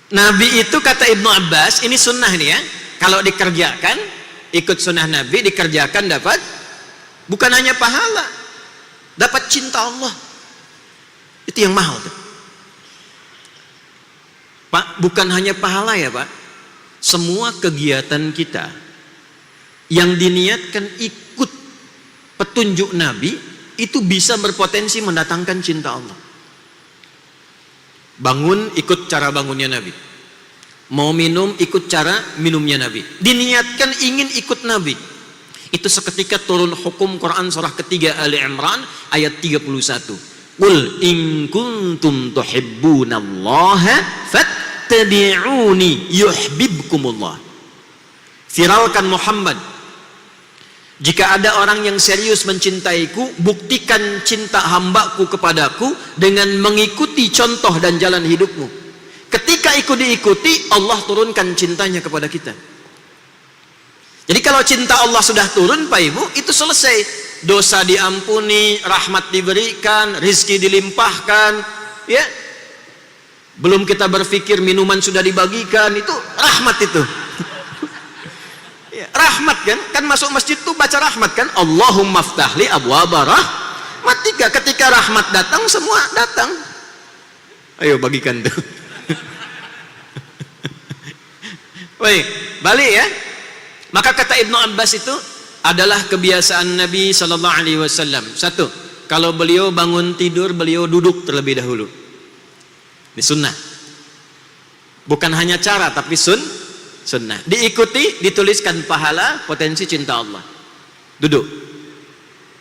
Nabi itu kata Ibnu Abbas, ini sunnah nih ya, kalau dikerjakan, ikut sunnah Nabi, dikerjakan dapat bukan hanya pahala, dapat cinta Allah. Itu yang mahal tuh. Pak, bukan hanya pahala ya Pak, semua kegiatan kita yang diniatkan ikut petunjuk Nabi itu bisa berpotensi mendatangkan cinta Allah. Bangun, ikut cara bangunnya Nabi. Mau minum, ikut cara minumnya Nabi. Diniatkan ingin ikut Nabi. Itu seketika turun hukum Quran surah ketiga Ali Imran ayat 31. Qul in kuntum tuhibbunallaha fattabi'uni yuhibbukumullah. Viralkan Muhammad. Jika ada orang yang serius mencintaiku, buktikan cinta hambaku kepadaku dengan mengikuti contoh dan jalan hidupmu. Ketika ikut diikuti, Allah turunkan cintanya kepada kita. Jadi kalau cinta Allah sudah turun Pak Ibu, itu selesai. Dosa diampuni, rahmat diberikan, rizki dilimpahkan, ya. Belum kita berpikir minuman sudah dibagikan, itu rahmat itu. Rahmat kan masuk masjid tuh baca rahmat kan, Allahumma ftahli abwaba rahmatika. Ketika rahmat datang, semua datang. Ayo bagikan tuh. Baik, balik ya. Maka kata Ibnu Abbas itu adalah kebiasaan Nabi Sallallahu Alaihi Wasallam. Satu, kalau beliau bangun tidur, beliau duduk terlebih dahulu. Ini sunnah. Bukan hanya cara, tapi sunnah. Diikuti, dituliskan pahala, potensi cinta Allah. Duduk.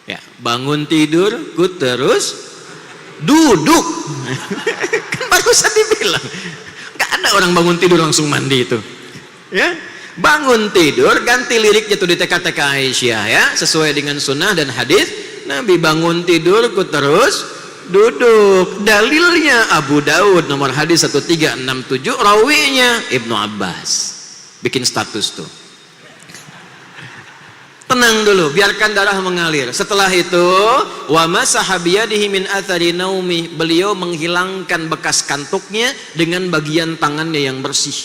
Ya, bangun tidur, terus duduk. Kan barusan dibilang, nggak ada orang bangun tidur langsung mandi itu. Ya, bangun tidur, ganti liriknya tuh di TK-TK Aisyah ya, sesuai dengan sunnah dan hadis. Nabi bangun tidur, terus duduk. Dalilnya Abu Daud nomor hadis 1367, rawinya Ibnu Abbas. Bikin status tuh. Tenang dulu, biarkan darah mengalir. Setelah itu, wa masaha biyadihi min athari naumi, beliau menghilangkan bekas kantuknya dengan bagian tangannya yang bersih.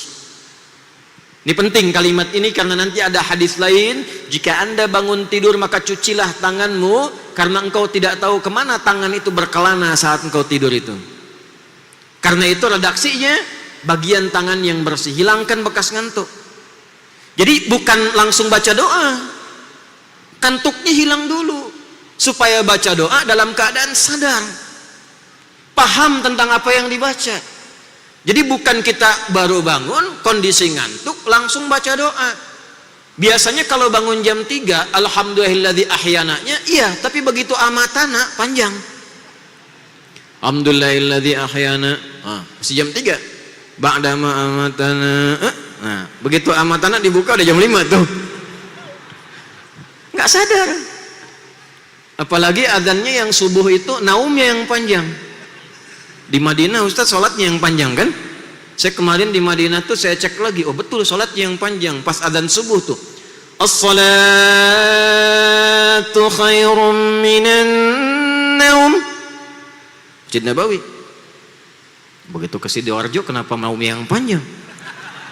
Ini penting kalimat ini karena nanti ada hadis lain, jika Anda bangun tidur maka cucilah tanganmu karena engkau tidak tahu kemana tangan itu berkelana saat engkau tidur itu. Karena itu redaksinya bagian tangan yang bersih, hilangkan bekas ngantuk. Jadi bukan langsung baca doa, kantuknya hilang dulu supaya baca doa dalam keadaan sadar, paham tentang apa yang dibaca. Jadi bukan kita baru bangun kondisi ngantuk langsung baca doa. Biasanya kalau bangun jam 3 alhamdulillahilladzi ahyananya iya, tapi begitu amatana panjang. Alhamdulillahilladzi ahyana, masih jam 3. Ba'dama amatana, nah, begitu amatana dibuka udah jam 5 tuh. Nggak sadar. Apalagi adzannya yang subuh itu naumnya yang panjang. Di Madinah Ustaz sholatnya yang panjang kan? Saya kemarin di Madinah tuh saya cek lagi, oh betul sholatnya yang panjang pas adzan subuh tuh. As-salatu khairum minan naum. Masjid Nabawi. Begitu ke Sidoarjo kenapa mau yang panjang?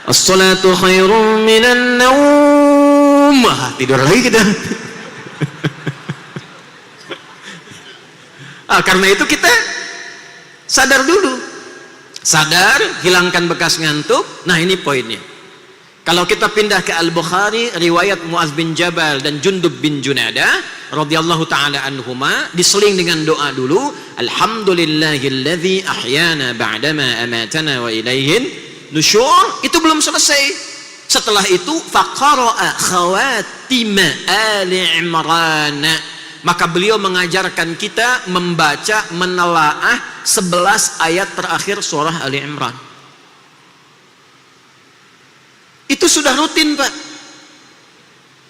As-salatu khairum minan naum. Tidur lagi kita. Karena itu kita sadar dulu. Sadar, hilangkan bekas ngantuk. Nah, ini poinnya. Kalau kita pindah ke Al-Bukhari, riwayat Mu'adz bin Jabal dan Jundub bin Junadah radhiyallahu taala anhuma, diseling dengan doa dulu, alhamdulillahilladzi ahyana ba'dama amatana wa ilaihin nusyur. Itu belum selesai. Setelah itu faqara'a khawatim Ali Imran, maka beliau mengajarkan kita membaca menelaah 11 ayat terakhir surah Ali Imran. Itu sudah rutin Pak.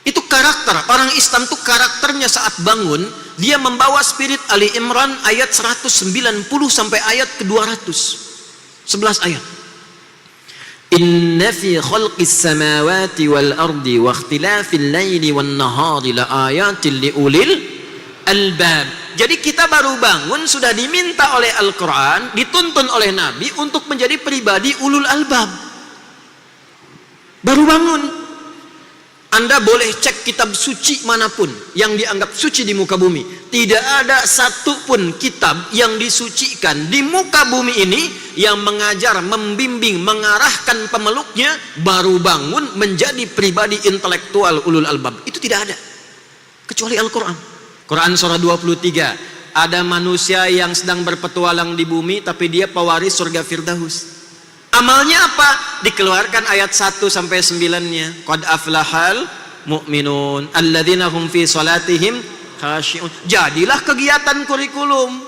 Itu karakter orang Islam, tuh karakternya saat bangun dia membawa spirit Ali Imran ayat 190 sampai ayat ke 200, 11 ayat. Inna fi khalqis samawati wal ardi wa ikhtilafil laili wan nahari la ayatin li ulil albab. jadi kita baru bangun sudah diminta oleh Al-Quran, dituntun oleh Nabi untuk menjadi pribadi ulul albab. Baru bangun. Anda boleh cek kitab suci manapun yang dianggap suci di muka bumi. Tidak ada satupun kitab yang disucikan di muka bumi ini yang mengajar, membimbing, mengarahkan pemeluknya baru bangun menjadi pribadi intelektual ulul albab. Itu tidak ada. Kecuali Al-Quran. Quran surah 23. Ada manusia yang sedang berpetualang di bumi tapi dia pewaris surga Firdaus. Amalnya apa? Dikeluarkan ayat 1 sampai 9-nya. Qad aflahal mu'minun alladzina hum fi salatihim khashi'un. Jadilah kegiatan kurikulum.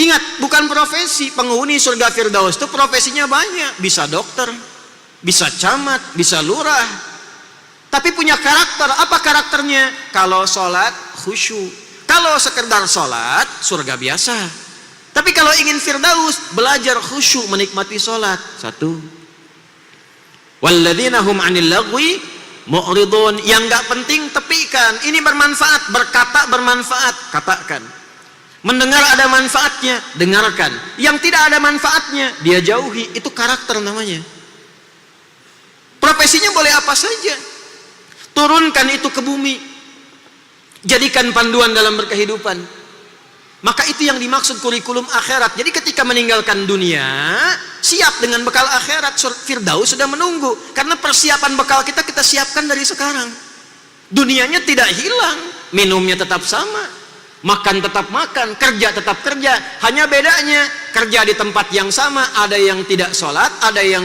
Ingat, bukan profesi. Penghuni surga Firdaus itu profesinya banyak. Bisa dokter, bisa camat, bisa lurah. Tapi punya karakter. Apa karakternya? Kalau sholat khusyuk. Kalau sekedar sholat, surga biasa. Tapi kalau ingin Firdaus, belajar khusyuk menikmati sholat. 1. Walladzina hum 'anil lagwi mu'ridun. Yang enggak penting tepikan. Ini bermanfaat, berkata bermanfaat, katakan. Mendengar ada manfaatnya, dengarkan. Yang tidak ada manfaatnya, dia jauhi. Itu karakter namanya. Profesinya boleh apa saja. Turunkan itu ke bumi. Jadikan panduan dalam berkehidupan. Maka itu yang dimaksud kurikulum akhirat. Jadi ketika meninggalkan dunia, siap dengan bekal akhirat. Firdaus sudah menunggu. Karena persiapan bekal kita siapkan dari sekarang. Dunianya tidak hilang. Minumnya tetap sama. Makan tetap makan. Kerja tetap kerja. Hanya bedanya, kerja di tempat yang sama. Ada yang tidak sholat, ada yang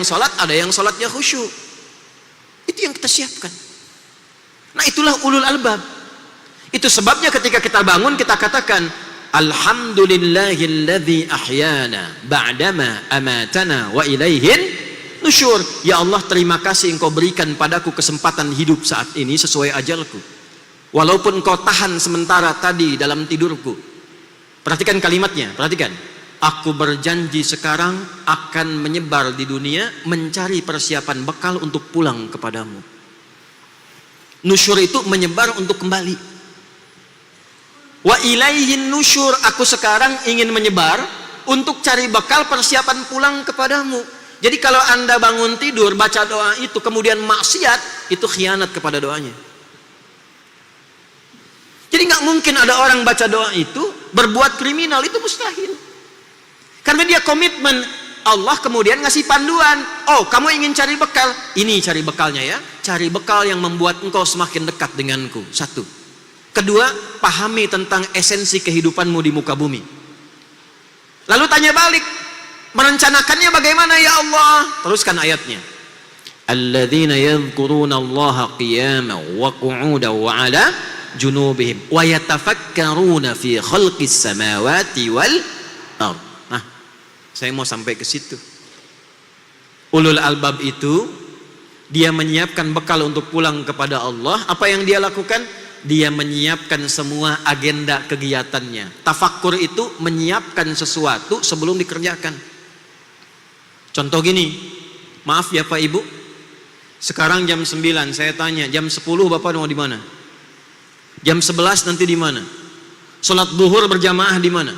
sholatnya khusyuk. Itu yang kita siapkan. Nah itulah ulul albab. Itu sebabnya ketika kita bangun, kita katakan, Alhamdulillahilladzi ahyana ba'dama amatana wa ilaihin nusyur. Ya Allah, terima kasih Engkau berikan padaku kesempatan hidup saat ini sesuai ajalku. Walaupun Engkau tahan sementara tadi dalam tidurku. Perhatikan kalimatnya, perhatikan. Aku berjanji sekarang akan menyebar di dunia mencari persiapan bekal untuk pulang kepadamu. Nusyur itu menyebar untuk kembali. Wa ilaihin nusyur, aku sekarang ingin menyebar untuk cari bekal persiapan pulang kepadamu. Jadi kalau Anda bangun tidur baca doa itu kemudian maksiat, itu khianat kepada doanya. Jadi nggak mungkin ada orang baca doa itu berbuat kriminal, itu mustahil. Karena dia komitmen. Allah kemudian ngasih panduan. Oh, kamu ingin cari bekal? Ini cari bekalnya ya. Cari bekal yang membuat engkau semakin dekat denganku. 1. Kedua, pahami tentang esensi kehidupanmu di muka bumi. Lalu tanya balik, merencanakannya bagaimana ya Allah? Teruskan ayatnya. Alladzina yadhkuruna Allaha qiyaman wa qu'udan wa 'ala junubihim wa yatafakkaruna fi khalqis samawati wal ardh. Nah, saya mau sampai ke situ. Ulul albab itu dia menyiapkan bekal untuk pulang kepada Allah. Apa yang dia lakukan? Dia menyiapkan semua agenda kegiatannya. Tafakkur itu menyiapkan sesuatu sebelum dikerjakan. Contoh gini, maaf ya Pak Ibu, sekarang jam 9, saya tanya, jam 10 Bapak mau di mana? Jam 11 nanti di mana? Sholat duhur berjamaah di mana?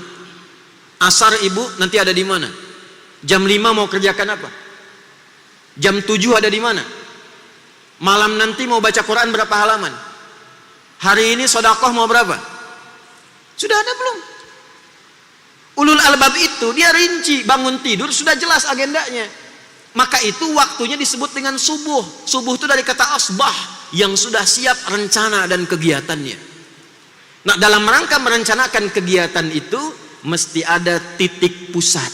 Asar Ibu nanti ada di mana? Jam 5 mau kerjakan apa? Jam 7 ada di mana? Malam nanti mau baca Quran berapa halaman? Hari ini sedekah mau berapa? Sudah ada belum? Ulul albab itu dia rinci, bangun tidur sudah jelas agendanya. Maka itu waktunya disebut dengan subuh. Subuh itu dari kata asbah, yang sudah siap rencana dan kegiatannya. Nah, dalam rangka merencanakan kegiatan itu mesti ada titik pusat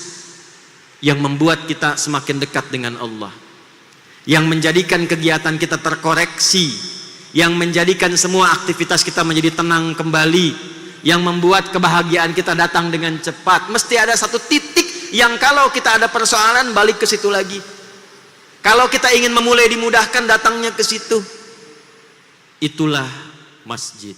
yang membuat kita semakin dekat dengan Allah, yang menjadikan kegiatan kita terkoreksi, yang menjadikan semua aktivitas kita menjadi tenang kembali, yang membuat kebahagiaan kita datang dengan cepat. Mesti ada satu titik yang kalau kita ada persoalan balik ke situ lagi. Kalau kita ingin memulai dimudahkan datangnya ke situ. Itulah masjid.